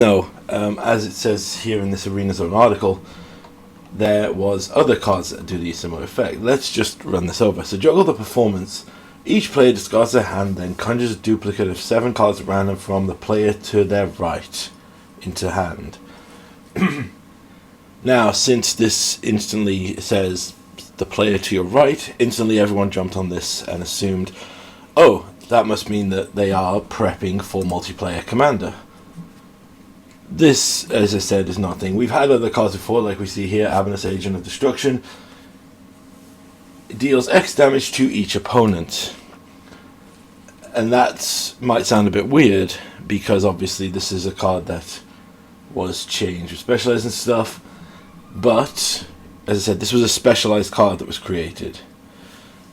No, as it says here in this Arena Zone article, there was other cards that do the similar effect. Let's just run this over. So juggle the performance. Each player discards their hand, then conjures a duplicate of 7 cards at random from the player to their right into hand. Now, since this instantly says the player to your right, instantly everyone jumped on this and assumed, oh, that must mean that they are prepping for multiplayer Commander. This, as I said, is nothing. We've had other cards before, like we see here, Avenus Agent of Destruction. It deals X damage to each opponent. And that might sound a bit weird, because obviously this is a card that was changed with Specialized and stuff. But, as I said, this was a specialized card that was created.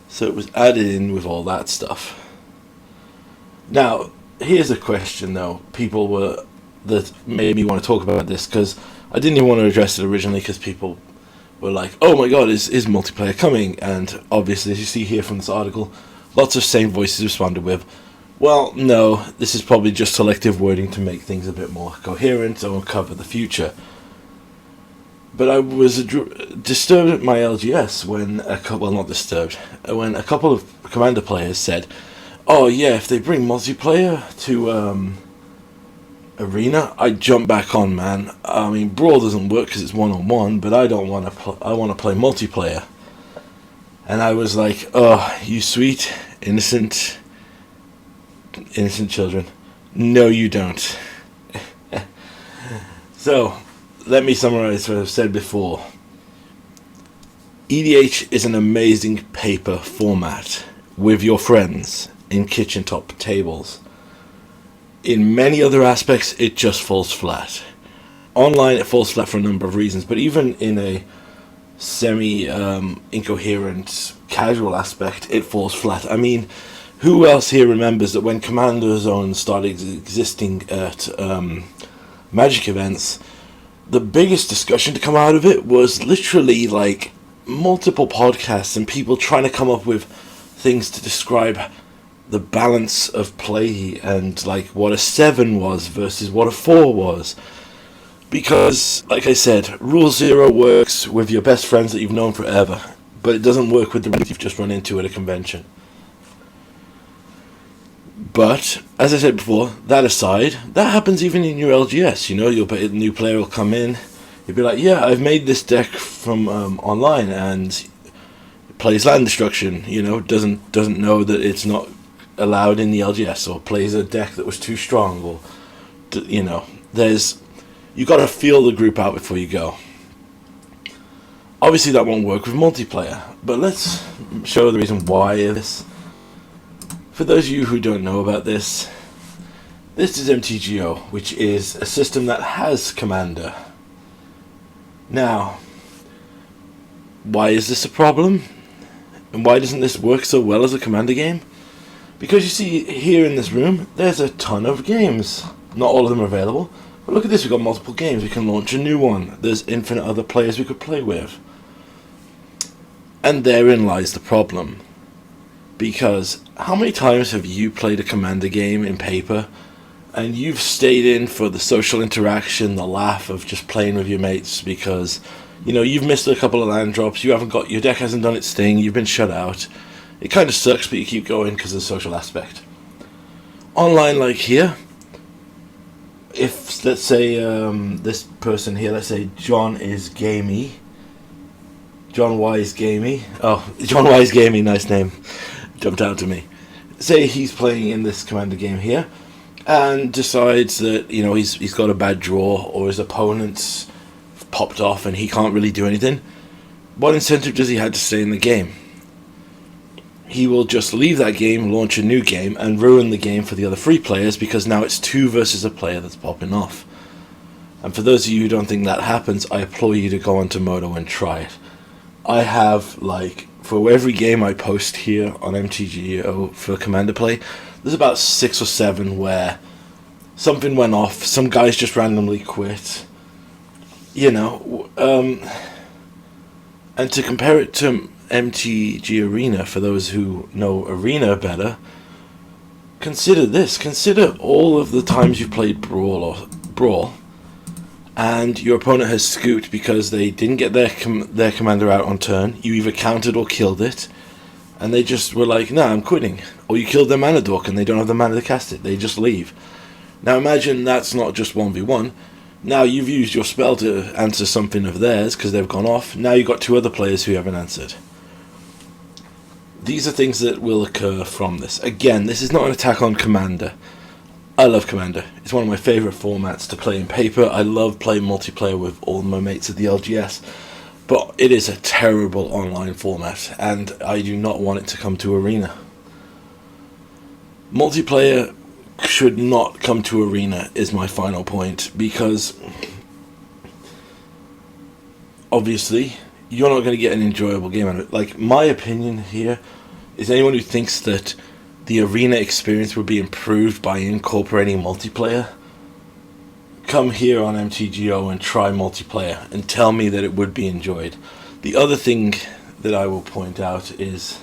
So it was added in with all that stuff. Now, here's a question though. That made me want to talk about this, because I didn't even want to address it originally, because people were like, oh my god, is multiplayer coming? And obviously, as you see here from this article, lots of same voices responded with, well, no, this is probably just selective wording to make things a bit more coherent or cover the future. But I was disturbed at my LGS when when a couple of Commander players said, oh yeah, if they bring multiplayer to Arena, I'd jump back on, man. I mean, Brawl doesn't work because it's one-on-one, but I don't want to. I want to play multiplayer. And I was like, oh, you sweet, innocent children. No, you don't. So, let me summarize what I've said before. EDH is an amazing paper format with your friends in kitchen top tables. In many other aspects, it just falls flat. Online, it falls flat for a number of reasons, but even in a semi-incoherent, casual aspect, it falls flat. I mean, who else here remembers that when Commander Zone started existing at Magic events, the biggest discussion to come out of it was literally like multiple podcasts and people trying to come up with things to describe the balance of play and like what a 7 was versus what a 4 was. Because, like I said, Rule 0 works with your best friends that you've known forever, but it doesn't work with the ones you've just run into at a convention. But, as I said before, that aside, that happens even in your LGS. You know, a new player will come in, you'll be like, yeah, I've made this deck from online, and it plays land destruction, you know, doesn't know that it's not allowed in the LGS, or plays a deck that was too strong, or you know, you got to feel the group out before you go. Obviously that won't work with multiplayer, but let's show the reason why this. For those of you who don't know about this is MTGO, which is a system that has Commander. Now, why is this a problem? And why doesn't this work so well as a Commander game? Because you see here in this room, there's a ton of games. Not all of them are available. But look at this, we've got multiple games. We can launch a new one. There's infinite other players we could play with. And therein lies the problem. Because how many times have you played a Commander game in paper and you've stayed in for the social interaction, the laugh of just playing with your mates because, you know, you've missed a couple of land drops, your deck hasn't done its thing, you've been shut out. It kind of sucks, but you keep going because of the social aspect. Online, like here, if, let's say, this person here, let's say John Wise Gamey. Oh, John Wise Gamey, nice name. Jumped out to me. Say he's playing in this Commander game here, and decides that, you know, he's got a bad draw, or his opponent's popped off and he can't really do anything. What incentive does he have to stay in the game? He will just leave that game, launch a new game, and ruin the game for the other 3 players, because now it's 2 versus a player that's popping off. And for those of you who don't think that happens, I implore you to go onto Moto and try it. I have, like, for every game I post here on MTGO for Commander play, there's about 6 or 7 where something went off, some guys just randomly quit, you know, and to compare it to MTG Arena, for those who know Arena better, consider this. Consider all of the times you've played Brawl or brawl, and your opponent has scooped because they didn't get their commander out on turn. You either countered or killed it, and they just were like, "Nah, I'm quitting." Or you killed their mana dork and they don't have the mana to cast it. They just leave. Now imagine that's not just 1v1. Now you've used your spell to answer something of theirs because they've gone off. Now you've got two other players who haven't answered. These are things that will occur from this. Again, this is not an attack on Commander. I love Commander. It's one of my favourite formats to play in paper. I love playing multiplayer with all my mates at the LGS. But it is a terrible online format, and I do not want it to come to Arena. Multiplayer should not come to Arena is my final point, because obviously you're not going to get an enjoyable game out of it. Like, my opinion here is anyone who thinks that the Arena experience would be improved by incorporating multiplayer, come here on MTGO and try multiplayer and tell me that it would be enjoyed. The other thing that I will point out is